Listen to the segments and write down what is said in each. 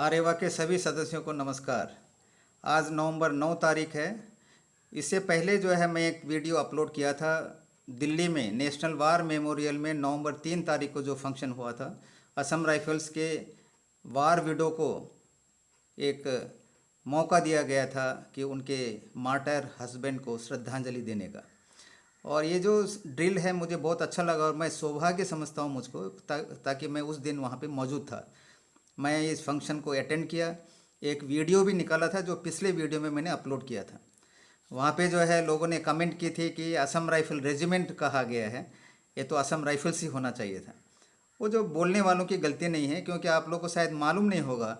आरेवा के सभी सदस्यों को नमस्कार। आज नवंबर 9 तारीख है। इससे पहले जो है मैं एक वीडियो अपलोड किया था दिल्ली में नेशनल वार मेमोरियल में नवंबर 3 तारीख को जो फंक्शन हुआ था। असम राइफल्स के वार विडो को एक मौका दिया गया था कि उनके मार्टर हस्बैंड को श्रद्धांजलि देने का। और ये जो ड्रिल है मुझे बहुत अच्छा लगा और मैं सौभाग्य समझता हूँ मुझको ताकि मैं उस दिन वहाँ पे मौजूद था। मैं इस फंक्शन को अटेंड किया, एक वीडियो भी निकाला था जो पिछले वीडियो में मैंने अपलोड किया था। वहाँ पे जो है लोगों ने कमेंट की थी कि असम राइफल रेजिमेंट कहा गया है, ये तो असम राइफल्स ही होना चाहिए था। वो जो बोलने वालों की गलती नहीं है, क्योंकि आप लोगों को शायद मालूम नहीं होगा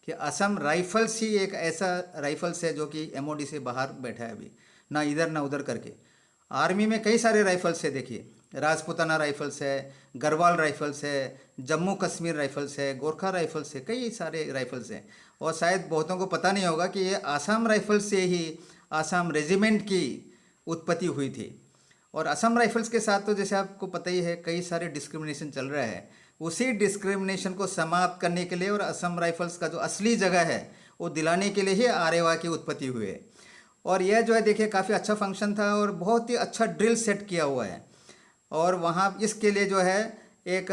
कि असम राइफल्स ही एक ऐसा राइफल्स है जो कि एमओडी से बाहर बैठा है अभी, ना इधर ना उधर करके। आर्मी में कई सारे राइफल्स है, देखिए राजपूताना राइफल्स है, गढ़वाल राइफल्स है, जम्मू कश्मीर राइफल्स है, गोरखा राइफल्स है, कई सारे राइफल्स हैं। और शायद बहुतों को पता नहीं होगा कि ये आसाम राइफल्स से ही आसाम रेजिमेंट की उत्पत्ति हुई थी। और असम राइफल्स के साथ तो जैसे आपको पता ही है कई सारे डिस्क्रिमिनेशन चल रहा है। उसी डिस्क्रिमिनेशन को समाप्त करने के लिए और असम राइफल्स का जो असली जगह है वो दिलाने के लिए ही आरेवा की उत्पत्ति हुई है। और यह जो है देखिए काफ़ी अच्छा फंक्शन था और बहुत ही अच्छा ड्रिल सेट किया हुआ है। और वहाँ इसके लिए जो है एक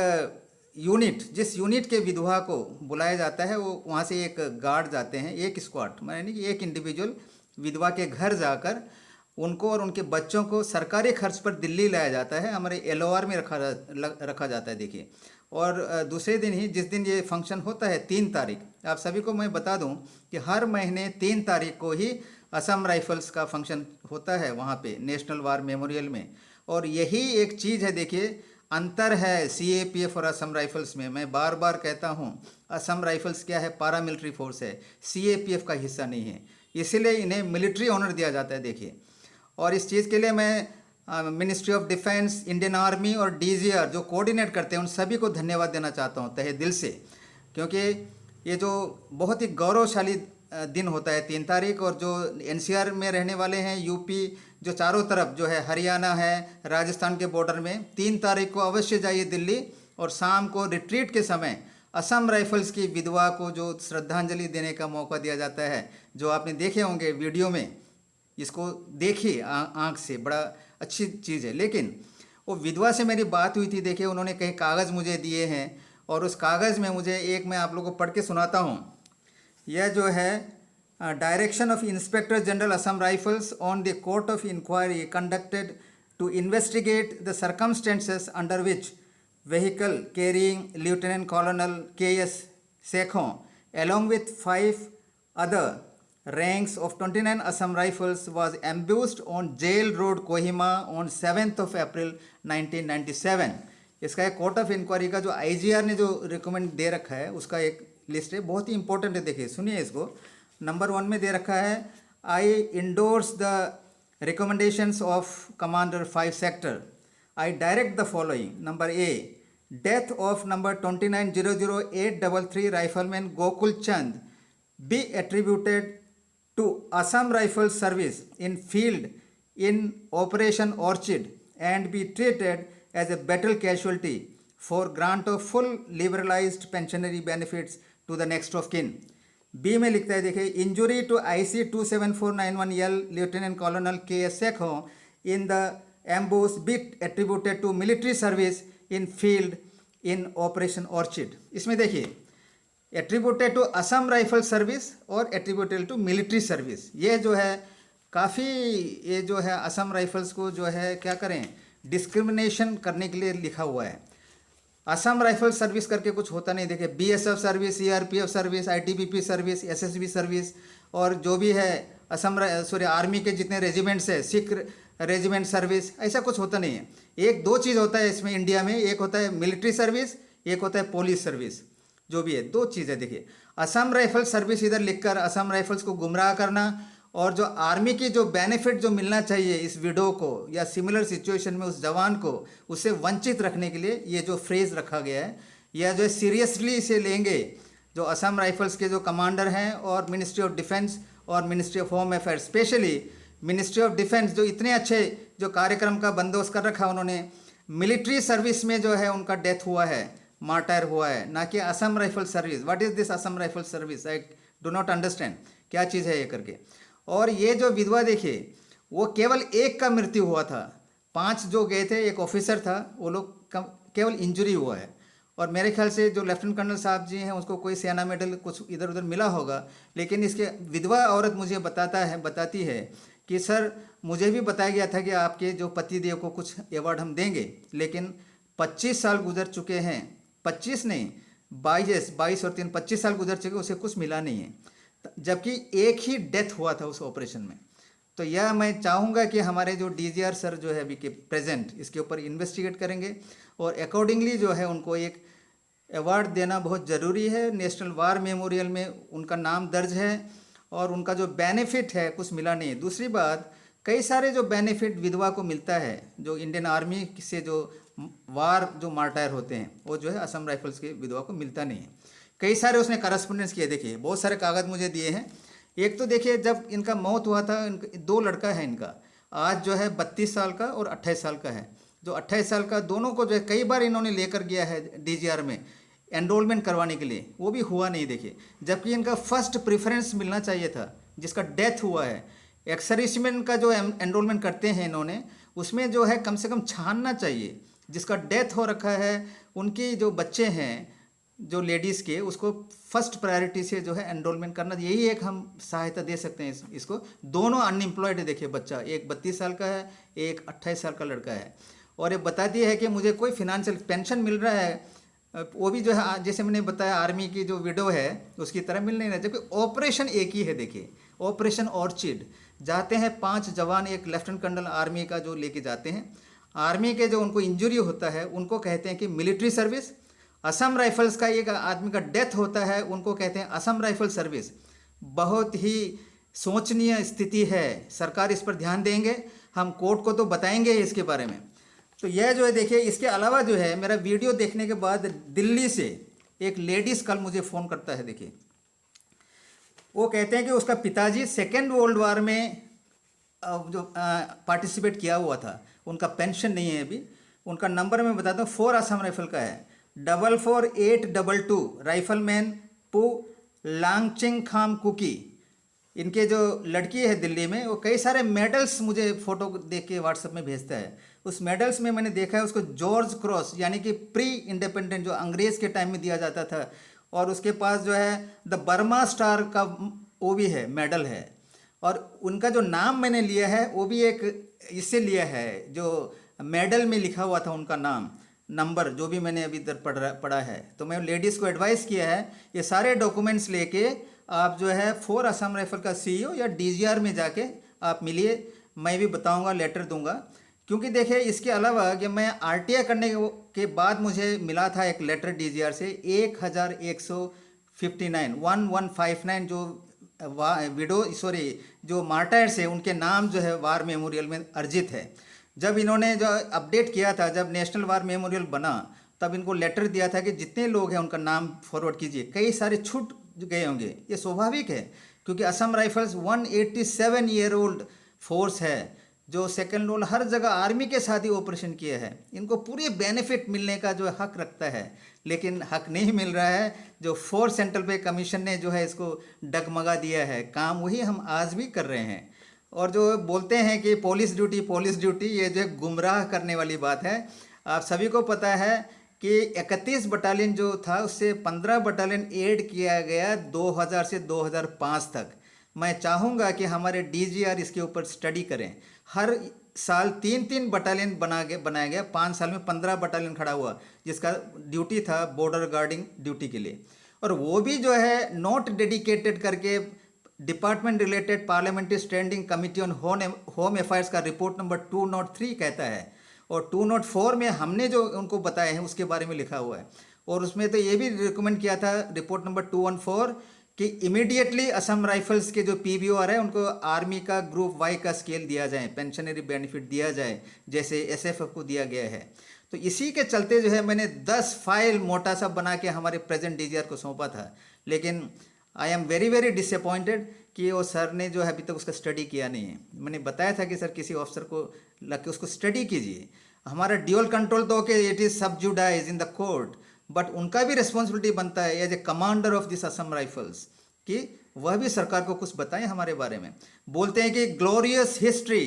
यूनिट, जिस यूनिट के विधवा को बुलाया जाता है वो वहाँ से एक गार्ड जाते हैं, एक स्क्वाड यानी कि एक इंडिविजुअल विधवा के घर जाकर उनको और उनके बच्चों को सरकारी खर्च पर दिल्ली लाया जाता है, हमारे एलओआर में रखा जाता है देखिए। और दूसरे दिन ही जिस दिन ये फंक्शन होता है 3 तारीख, आप सभी को मैं बता दूं कि हर महीने 3 तारीख को ही असम राइफल्स का फंक्शन होता है वहाँ पे नेशनल वार मेमोरियल में। और यही एक चीज़ है, देखिए अंतर है सीएपीएफ और असम राइफल्स में। मैं बार बार कहता हूँ असम राइफल्स क्या है, पारामिलिट्री फोर्स है, सीएपीएफ का हिस्सा नहीं है, इसीलिए इन्हें मिलिट्री ऑनर दिया जाता है देखिए। और इस चीज़ के लिए मैं ministry of defence, Indian army और डीजीआर जो कोऑर्डिनेट करते हैं उन सभी को धन्यवाद देना चाहता हूँ तहे दिल से, क्योंकि ये जो बहुत ही गौरवशाली दिन होता है 3 तारीख। और जो एनसीआर में रहने वाले हैं, यूपी जो चारों तरफ जो है, हरियाणा है, राजस्थान के बॉर्डर में 3 तारीख को अवश्य जाइए दिल्ली। और शाम को रिट्रीट के समय असम राइफल्स की विधवा को जो श्रद्धांजलि देने का मौका दिया जाता है, जो आपने देखे होंगे वीडियो में, इसको देखिए आँख से, बड़ा अच्छी चीज़ है। लेकिन वो विधवा से मेरी बात हुई थी, देखिए उन्होंने कई कागज़ मुझे दिए हैं और उस कागज़ में मुझे एक मैं आप लोगों को पढ़ के सुनाता हूँ। यह जो है direction of inspector general Assam rifles on the court of inquiry conducted to investigate the circumstances under which vehicle carrying lieutenant colonel K S. Sekhon along with 5 other ranks of 29 Assam Rifles was ambushed on Jail Road, Kohima on 7th of April 1997। इसका एक court of inquiry का जो IGR ने जो recommend दे रखा है उसका एक लिस्ट है, बहुत ही इंपॉर्टेंट है, देखिए सुनिए इसको। नंबर 1 में दे रखा है, I endorse the recommendations of commander 5 sector, I direct the following. Number A, death of number 29000833 rifleman Gokul Chand be attributed to Assam Rifles Service in field in Operation Orchid and be treated as a battle casualty for grant of full liberalized pensionary benefits to the next of kin। B में लिखता है, देखिए injury to IC 27491L lieutenant colonel K S. Sekhon in the ambush be attributed to military service in field in operation orchid. इसमें देखिए attributed to Assam rifle service और attributed to military service, ये जो है काफ़ी, ये जो है असम राइफल्स को जो है क्या करें, डिस्क्रिमिनेशन करने के लिए लिखा हुआ है। असम राइफल सर्विस करके कुछ होता नहीं, देखिए BSF service, CRPF service, ITBP service, SSB service, और जो भी है आर्मी के जितने रेजिमेंट्स है, सिख रेजिमेंट सर्विस, ऐसा कुछ होता नहीं है। एक दो चीज़ होता है इसमें इंडिया में, एक होता है मिलिट्री सर्विस, एक होता है पुलिस सर्विस, जो भी है, 2 चीज़ें। देखिए असम राइफल सर्विस इधर लिखकर असम राइफल्स को गुमराह करना और जो आर्मी की जो बेनिफिट जो मिलना चाहिए इस विडो को या सिमिलर सिचुएशन में उस जवान को, उससे वंचित रखने के लिए ये जो फ्रेज रखा गया है, यह जो सीरियसली इसे लेंगे जो असम राइफल्स के जो कमांडर हैं और मिनिस्ट्री ऑफ डिफेंस और ministry of home affairs, specially ministry of defence जो इतने अच्छे जो कार्यक्रम का बंदोबस्त कर रखा उन्होंने। मिलिट्री सर्विस में जो है उनका डेथ हुआ है मार्टायर हुआ है, ना कि Assam rifle service. What is this Assam rifle service? I do not understand क्या चीज़ है ये करके। और ये जो विधवा देखिए, वो केवल एक का मृत्यु हुआ था, 5 जो गए थे, एक ऑफिसर था, वो लोग केवल इंजरी हुआ है। और मेरे ख्याल से जो लेफ्टिनेंट कर्नल साहब जी हैं, उसको कोई सेना मेडल कुछ इधर उधर मिला होगा। लेकिन इसके विधवा औरत मुझे बताती है कि सर, मुझे भी बताया गया था कि आपके जो पतिदेव को कुछ अवार्ड हम देंगे, लेकिन 25 साल गुजर चुके हैं, 25 नहीं, 22 और 3 25 साल गुजर चुके, उसे कुछ मिला नहीं है, जबकि एक ही डेथ हुआ था उस ऑपरेशन में। तो यह मैं चाहूँगा कि हमारे जो डीजीआर सर जो है अभी के प्रेजेंट, इसके ऊपर इन्वेस्टिगेट करेंगे और अकॉर्डिंगली जो है उनको एक अवार्ड देना बहुत ज़रूरी है। नेशनल वार मेमोरियल में उनका नाम दर्ज है और उनका जो बेनिफिट है कुछ मिला नहीं है। दूसरी बात, कई सारे जो बेनिफिट विधवा को मिलता है, जो इंडियन आर्मी से जो वार जो मार्टायर होते हैं, वो जो है असम राइफल्स के विधवा को मिलता नहीं है। कई सारे उसने करस्पॉन्डेंस किए, देखिए बहुत सारे कागज़ मुझे दिए हैं। एक तो देखिए, जब इनका मौत हुआ था, 2 लड़का है इनका, आज जो है 32 साल का और 28 साल का है। जो 28 साल का, दोनों को जो है कई बार इन्होंने लेकर गया है डीजीआर में एनरोलमेंट करवाने के लिए, वो भी हुआ नहीं देखिए। जबकि इनका फर्स्ट प्रेफरेंस मिलना चाहिए था, जिसका डेथ हुआ है। एक्स सर्विसमैन का जो एनरोलमेंट करते हैं इन्होंने, उसमें जो है कम से कम छानना चाहिए। जिसका डेथ हो रखा है, उनकी जो बच्चे हैं जो लेडीज़ के, उसको फर्स्ट प्रायोरिटी से जो है एनरोलमेंट करना, यही एक हम सहायता दे सकते हैं इसको। दोनों अनएम्प्लॉयड है देखिए, बच्चा एक 32 साल का है, एक 28 साल का लड़का है। और ये बताती है कि मुझे कोई फिनेंशियल पेंशन मिल रहा है, वो भी जो है जैसे मैंने बताया आर्मी की जो विडो है उसकी तरह मिल नहीं रहा। जबकि ऑपरेशन एक ही है देखिए, ऑपरेशन ऑर्चिड। जाते हैं 5 जवान, एक लेफ्टिनेंट कर्नल आर्मी का जो लेके जाते हैं। आर्मी के जो उनको इंजरी होता है उनको कहते हैं कि मिलिट्री सर्विस। असम राइफल्स का एक आदमी का डेथ होता है, उनको कहते हैं असम राइफल सर्विस। बहुत ही सोचनीय स्थिति है, सरकार इस पर ध्यान देंगे, हम कोर्ट को तो बताएंगे इसके बारे में। तो यह जो है देखिए, इसके अलावा जो है मेरा वीडियो देखने के बाद दिल्ली से एक लेडीज़ कल मुझे फ़ोन करता है। देखिए, वो कहते हैं कि उसका पिताजी सेकेंड वर्ल्ड वार में जो पार्टिसिपेट किया हुआ था, उनका पेंशन नहीं है अभी। उनका नंबर मैं बताता हूँ, 4 असम राइफल का है, 44822 राइफलमैन पू लांगचिंग खाम कुकी। इनके जो लड़की है दिल्ली में, वो कई सारे मेडल्स मुझे फ़ोटो देख के व्हाट्सएप में भेजता है। उस मेडल्स में मैंने देखा है उसको जॉर्ज क्रॉस, यानी कि प्री इंडिपेंडेंट जो अंग्रेज़ के टाइम में दिया जाता था, और उसके पास जो है द बर्मा स्टार का वो भी है, मेडल है। और उनका जो नाम मैंने लिया है वो भी एक इससे लिया है, जो मेडल में लिखा हुआ था उनका नाम, नंबर जो भी मैंने अभी इधर पढ़ा है। तो मैं लेडीज़ को एडवाइस किया है, ये सारे डॉक्यूमेंट्स लेके आप जो है 4 असम राइफल का सीईओ या डीजीआर में जाके आप मिलिए। मैं भी बताऊंगा, लेटर दूंगा। क्योंकि देखिए, इसके अलावा कि मैं आरटीआई करने के बाद मुझे मिला था एक लेटर डीजीआर से 1159 जो जो मार्टायर्स है उनके नाम जो है वार मेमोरियल में अर्जित है। जब इन्होंने जो अपडेट किया था, जब नेशनल वार मेमोरियल बना, तब इनको लेटर दिया था कि जितने लोग हैं उनका नाम फॉरवर्ड कीजिए। कई सारे छूट गए होंगे, ये स्वाभाविक है, क्योंकि Assam rifles 187 year old force है, जो सेकेंड रोल हर जगह आर्मी के साथ ही ऑपरेशन किया है। इनको पूरी बेनिफिट मिलने का जो हक रखता है, लेकिन हक नहीं मिल रहा है। जो 4 सेंट्रल पे कमीशन ने जो है इसको डगमगा दिया है, काम वही हम आज भी कर रहे हैं। और जो बोलते हैं कि पुलिस ड्यूटी, ये जो गुमराह करने वाली बात है। आप सभी को पता है कि 31 बटालियन जो था, उससे 15 बटालियन ऐड किया गया 2000 से 2005 तक। मैं चाहूँगा कि हमारे डीजीआर इसके ऊपर स्टडी करें। हर साल 3-3 बटालियन बनाया गया, 5 साल में 15 बटालियन खड़ा हुआ, जिसका ड्यूटी था बॉर्डर गार्डिंग ड्यूटी के लिए। और वो भी जो है नॉट डेडिकेटेड करके department related parliamentary standing committee on home affairs का रिपोर्ट नंबर 203 कहता है। और 204 में हमने जो उनको बताए हैं उसके बारे में लिखा हुआ है। और उसमें तो ये भी रिकमेंड किया था रिपोर्ट नंबर 214 कि इमीडिएटली असम राइफल्स के जो पीवीओआर है उनको आर्मी का ग्रुप वाई का स्केल दिया जाए, पेंशनरी बेनिफिट दिया जाए, जैसे एसएफएफ को दिया गया है। तो इसी के चलते जो है मैंने 10 फाइल मोटा सा बना के हमारे प्रेजेंट डीजीआर को सौंपा था। लेकिन आई एम वेरी डिसअपॉइंटेड कि वो सर ने जो है अभी तक उसका स्टडी किया नहीं है। मैंने बताया था कि सर किसी ऑफिसर को लग के उसको स्टडी कीजिए। हमारा ड्यूअल कंट्रोल तो कि it is sub judice in the court, but उनका भी रिस्पॉन्सिबिलिटी बनता है as a commander of this Assam rifles कि वह भी सरकार को कुछ बताएं हमारे बारे में। बोलते हैं कि glorious history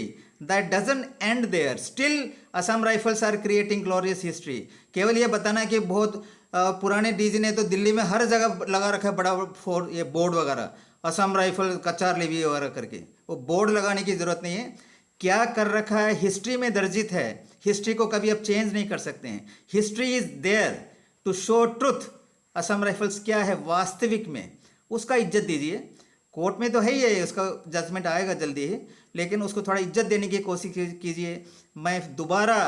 that doesn't end there, still Assam rifles are creating glorious history. केवल ये बताना कि बहुत पुराने डीजी ने तो दिल्ली में हर जगह लगा रखा है बड़ा ये बोर्ड वगैरह, असम राइफल कचार लेवी वगैरह करके, वो बोर्ड लगाने की ज़रूरत नहीं है। क्या कर रखा है हिस्ट्री में दर्जित है, हिस्ट्री को कभी आप चेंज नहीं कर सकते हैं। History is there to show truth, Assam rifles क्या है वास्तविक में, उसका इज्जत दीजिए। कोर्ट में तो है ही है, उसका जजमेंट आएगा जल्दी ही, लेकिन उसको थोड़ा इज्जत देने की कोशिश कीजिए। मैं दोबारा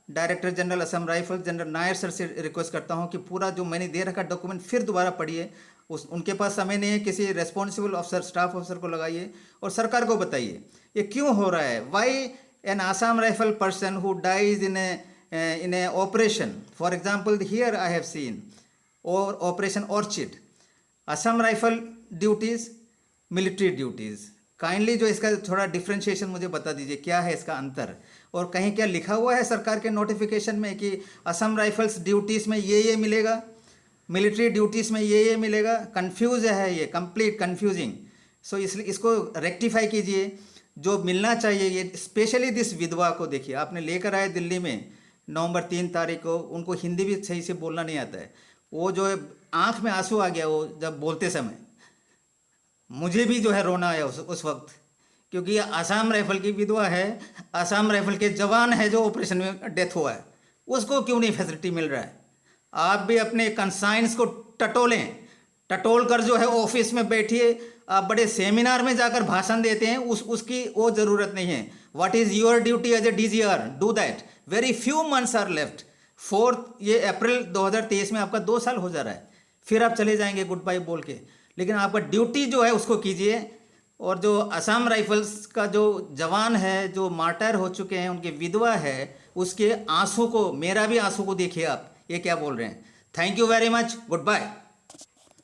director general Assam rifle general Nair sir से रिक्वेस्ट करता हूं कि पूरा जो मैंने दे रखा डॉक्यूमेंट फिर दोबारा पढ़िए। उनके पास समय नहीं है, किसी रेस्पॉन्सिबल ऑफिसर स्टाफ ऑफिसर को लगाइए और सरकार को बताइए ये क्यों हो रहा है। Why an Assam rifle person who dies in a operation, for example here I have seen और operation orchid, Assam rifle duties, military duties. Kindly जो इसका थोड़ा डिफ्रेंशिएशन मुझे बता दीजिए, क्या है इसका अंतर, और कहीं क्या लिखा हुआ है सरकार के नोटिफिकेशन में कि असम राइफल्स ड्यूटीज़ में ये मिलेगा, मिलिट्री ड्यूटीज़ में ये मिलेगा। कंफ्यूज है ये, कंप्लीट कंफ्यूजिंग। सो इसलिए इसको रेक्टिफाई कीजिए, जो मिलना चाहिए। ये स्पेशली दिस विधवा को देखिए, आपने लेकर आए दिल्ली में नवंबर 3 तारीख को, उनको हिंदी भी सही से बोलना नहीं आता है। वो जो है आँख में आंसू आ गया वो जब बोलते समय, मुझे भी जो है रोना आया उस वक्त, क्योंकि ये आसाम राइफल की विधवा है, आसाम राइफल के जवान है जो ऑपरेशन में डेथ हुआ है, उसको क्यों नहीं फैसिलिटी मिल रहा है। आप भी अपने कंसाइंस को टटोलें, टटोल कर जो है ऑफिस में बैठिए। आप बड़े सेमिनार में जाकर भाषण देते हैं, उसकी वो ज़रूरत नहीं है। What is your duty as a DGR, do that. Very few months are left. 4 April 2023 में आपका 2 साल हो जा रहा है, फिर आप चले जाएंगे गुड बाय बोल के, लेकिन आपका ड्यूटी जो है उसको कीजिए। और जो असम राइफल्स का जो जवान है, जो मार्टर हो चुके हैं, उनकी विधवा है, उसके आंसू को, मेरा भी आंसू को देखिए आप, ये क्या बोल रहे हैं। Thank you very much, good bye.